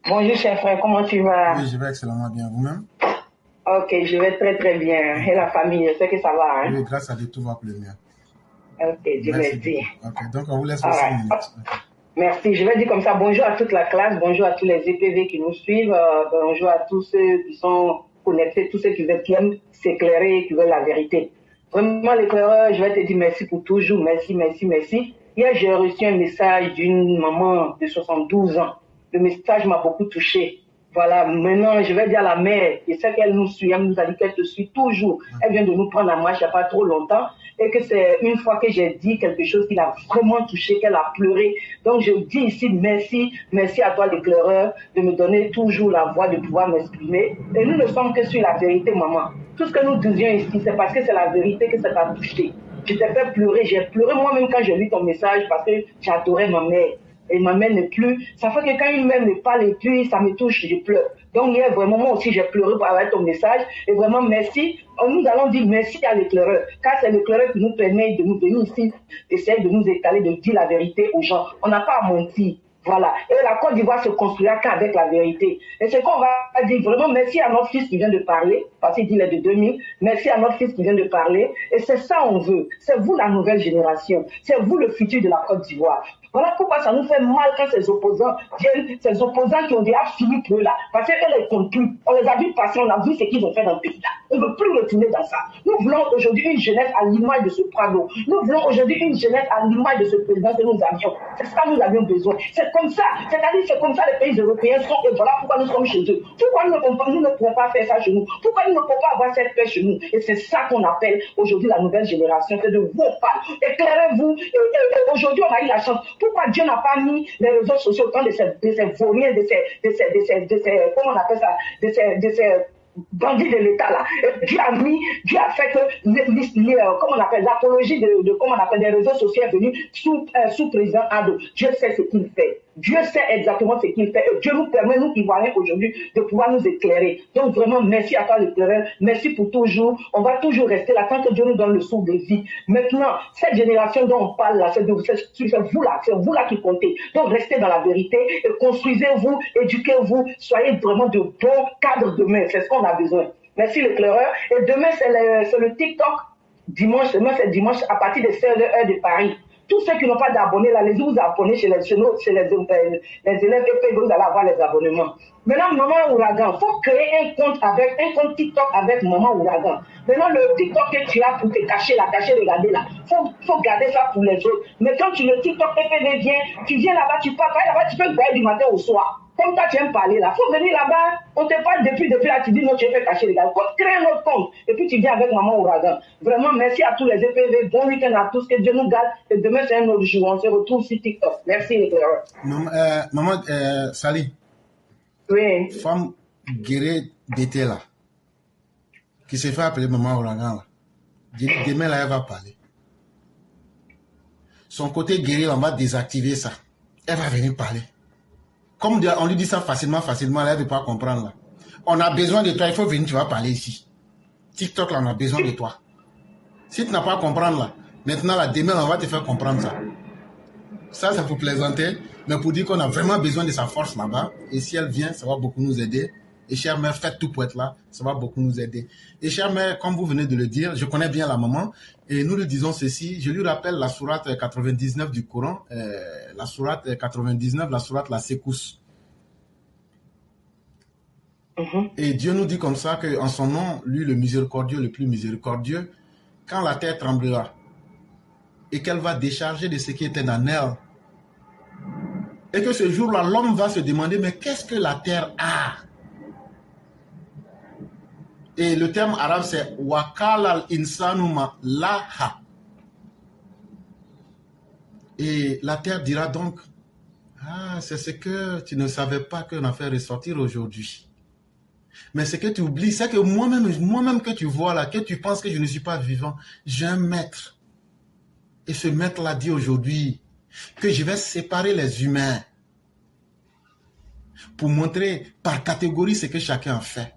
Bonjour, cher frère, comment tu vas? Oui, je vais excellemment bien. Vous-même? Ok, je vais très très bien. Et la famille, je sais que ça va, hein? Oui, grâce à Dieu, tout va pour le mieux. Ok, Dieu Merci merci. beaucoup. Ok, donc on vous laisse vos 5 Alright. minutes. Ok. Merci. Je vais dire comme ça, bonjour à toute la classe, bonjour à tous les EPV qui nous suivent, bonjour à tous ceux qui sont connectés, tous ceux qui aiment s'éclairer et qui veulent la vérité. Vraiment, l'éclaireur, je vais te dire merci pour toujours, merci, merci, merci. Hier, j'ai reçu un message d'une maman de 72 ans. Le message m'a beaucoup touché. Voilà, maintenant, je vais dire à la mère, je sais qu'elle nous suit, elle nous a dit qu'elle te suit toujours. Elle vient de nous prendre en marche il n'y a pas trop longtemps. Et que c'est une fois que j'ai dit quelque chose qui l'a vraiment touché, qu'elle a pleuré. Donc, je dis ici merci, merci à toi, l'éclaireur, de me donner toujours la voix de pouvoir m'exprimer. Et nous ne sommes que sur la vérité, maman. Tout ce que nous disions ici, c'est parce que c'est la vérité que ça t'a touché. Je t'ai fait pleurer, j'ai pleuré moi-même quand j'ai lu ton message parce que j'adorais ma mère et ma mère n'est plus. Ça fait que quand une mère me parle et puis ça me touche, je pleure. Donc hier, vraiment, moi aussi, j'ai pleuré avec ton message. Et vraiment, merci. Nous allons dire merci à l'éclaireur, car c'est l'éclaireur qui nous permet de nous venir ici, d'essayer de nous étaler, de dire la vérité aux gens. On n'a pas à mentir. Voilà. Et la Côte d'Ivoire se construira qu'avec la vérité. Et ce qu'on va dire, vraiment, merci à notre fils qui vient de parler, parce qu'il dit il est de 2000. Merci à notre fils qui vient de parler. Et c'est ça on veut. C'est vous la nouvelle génération. C'est vous le futur de la Côte d'Ivoire. Voilà pourquoi ça nous fait mal quand ces opposants viennent, ces opposants qui ont déjà fini pour eux là. Parce qu'eux ne comptent plus. On les a vus passer, on a vu ce qu'ils ont fait dans le pays là. On ne veut plus retourner dans ça. Nous voulons aujourd'hui une jeunesse à l'image de ce Prado. Nous voulons aujourd'hui une jeunesse à l'image de ce président que nous avions. C'est ça que nous avions besoin. C'est comme ça. C'est-à-dire c'est comme ça les pays européens sont et voilà pourquoi nous sommes chez eux. Pourquoi nous ne pouvons pas faire ça chez nous? Pourquoi nous ne pouvons pas avoir cette paix chez nous? Et c'est ça qu'on appelle aujourd'hui la nouvelle génération. C'est de vos pas. Éclairez-vous. Et aujourd'hui, on a eu la chance. Pourquoi Dieu n'a pas mis les réseaux sociaux au temps de ces vauriens, comment on appelle ça, de ces bandits de l'État là. Dieu a fait que, comment on appelle, l'apologie comment on appelle, des réseaux sociaux est venue sous président Ado. Dieu sait ce qu'il fait. Dieu sait exactement ce qu'il fait. Et Dieu nous permet, nous Ivoiriens aujourd'hui, de pouvoir nous éclairer. Donc vraiment, merci à toi l'éclaireur. Merci pour toujours. On va toujours rester là tant que Dieu nous donne le souffle de vie. Maintenant, cette génération dont on parle là, c'est vous là qui comptez. Donc restez dans la vérité et construisez-vous, éduquez-vous, soyez vraiment de bons cadres demain. C'est ce qu'on a besoin. Merci l'éclaireur. Et demain, c'est le TikTok. Demain, c'est dimanche à partir de 16h de Paris. Tous ceux qui n'ont pas d'abonnés, là, les vous abonnez chez les élèves et vous allez avoir les abonnements. Maintenant, Maman Ouragan, il faut créer un compte TikTok avec Maman Ouragan. Maintenant, le TikTok que tu as pour te cacher, regarder là, faut garder ça pour les autres. Mais quand le TikTok EPV vient, tu viens là-bas, tu parles là-bas, tu peux parler du matin au soir. Comme toi, tu aimes parler là. Faut venir là-bas, on te parle depuis là, tu dis non, tu veux cacher les gars. Faut créer un autre compte. Et puis tu viens avec Maman Ouragan. Vraiment, merci à tous les EPV. Bon week-end à tous. Que Dieu nous garde. Et demain, c'est un autre jour. On se retrouve sur TikTok. Merci, les frères. Maman, Sali. Oui. Femme guérée d'été là, qui se fait appeler Maman Ouragan là. Demain là, elle va parler. Son côté guéri, on va désactiver ça. Elle va venir parler. Comme on lui dit ça facilement, là, elle ne veut pas comprendre là. On a besoin de toi, il faut venir, tu vas parler ici. TikTok là, on a besoin de toi. Si tu n'as pas à comprendre là, maintenant là, demain, on va te faire comprendre ça. Ça, c'est pour plaisanter, mais pour dire qu'on a vraiment besoin de sa force là-bas. Et si elle vient, ça va beaucoup nous aider. Et chère mère, faites tout pour être là, ça va beaucoup nous aider. Et chère mère, comme vous venez de le dire, je connais bien la maman, et nous lui disons ceci, je lui rappelle la sourate 99 du Coran, la sourate 99, la sourate la Sekous. Et Dieu nous dit comme ça qu'en son nom, lui le miséricordieux, le plus miséricordieux, quand la terre tremblera, et qu'elle va décharger de ce qui était dans elle, et que ce jour-là, l'homme va se demander, mais qu'est-ce que la terre a? Et le terme arabe, c'est Wakal al-insanuma laha. Et la terre dira donc, ah, c'est ce que tu ne savais pas qu'on a fait ressortir aujourd'hui. Mais ce que tu oublies, c'est que moi-même que tu vois là, que tu penses que je ne suis pas vivant, j'ai un maître. Et ce maître-là dit aujourd'hui que je vais séparer les humains pour montrer par catégorie ce que chacun a fait.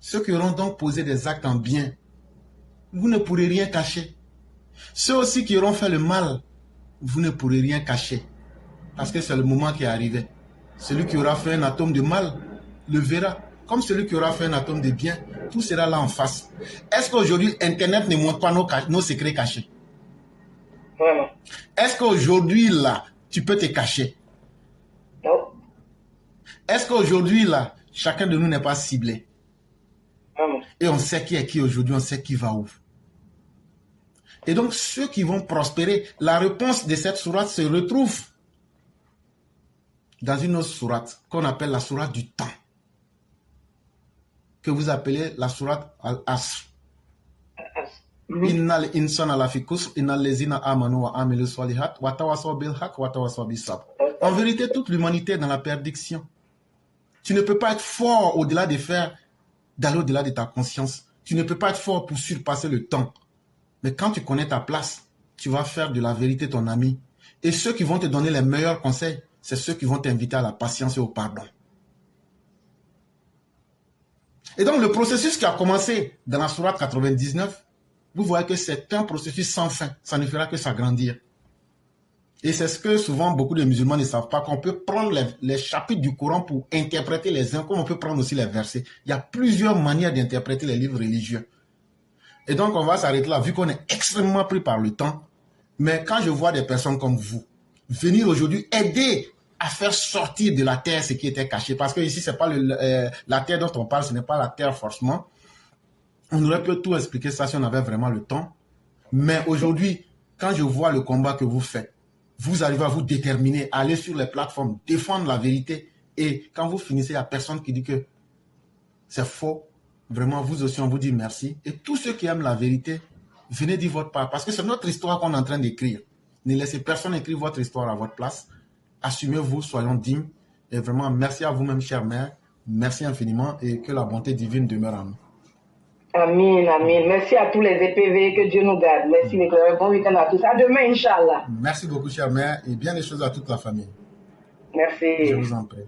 Ceux qui auront donc posé des actes en bien, vous ne pourrez rien cacher. Ceux aussi qui auront fait le mal, vous ne pourrez rien cacher. Parce que c'est le moment qui est arrivé. Celui qui aura fait un atome de mal le verra. Comme celui qui aura fait un atome de bien, tout sera là en face. Est-ce qu'aujourd'hui, Internet ne montre pas nos secrets cachés? Vraiment. Est-ce qu'aujourd'hui, là, tu peux te cacher? Non. Est-ce qu'aujourd'hui, là, chacun de nous n'est pas ciblé? Vraiment. Et on sait qui est qui aujourd'hui, on sait qui va où. Et donc, ceux qui vont prospérer, la réponse de cette sourate se retrouve dans une autre sourate qu'on appelle la sourate du temps, que vous appelez la sourate Al-Asr. Innal insana lafi khusr, innal lezina amanu wa amilu salihat wa tawasaw bil haqq wa tawasaw bis sabr. En vérité, toute l'humanité est dans la perdition. Tu ne peux pas être fort au-delà des faire, d'aller au-delà de ta conscience. Tu ne peux pas être fort pour surpasser le temps. Mais quand tu connais ta place, tu vas faire de la vérité ton ami. Et ceux qui vont te donner les meilleurs conseils, c'est ceux qui vont t'inviter à la patience et au pardon. Et donc le processus qui a commencé dans la sourate 99, vous voyez que c'est un processus sans fin. Ça ne fera que s'agrandir. Et c'est ce que souvent beaucoup de musulmans ne savent pas, qu'on peut prendre les chapitres du Coran pour interpréter les uns, comme on peut prendre aussi les versets. Il y a plusieurs manières d'interpréter les livres religieux. Et donc on va s'arrêter là, vu qu'on est extrêmement pris par le temps. Mais quand je vois des personnes comme vous venir aujourd'hui aider à faire sortir de la terre ce qui était caché, parce que ici, c'est pas la terre dont on parle, ce n'est pas la terre forcément. On aurait pu tout expliquer ça si on avait vraiment le temps. Mais aujourd'hui, quand je vois le combat que vous faites, vous arrivez à vous déterminer, à aller sur les plateformes, défendre la vérité. Et quand vous finissez, il n'y a personne qui dit que c'est faux. Vraiment, vous aussi, on vous dit merci. Et tous ceux qui aiment la vérité, venez dire votre part. Parce que c'est notre histoire qu'on est en train d'écrire. Ne laissez personne écrire votre histoire à votre place. Assumez-vous, soyons dignes. Et vraiment, merci à vous-même, chère mère. Merci infiniment et que la bonté divine demeure en nous. Amin, amin. Merci à tous les EPV, que Dieu nous garde. Merci, mes frères. Bon week-end à tous. À demain, Inch'Allah. Merci beaucoup, chère mère, et bien des choses à toute la famille. Merci. Je vous en prie.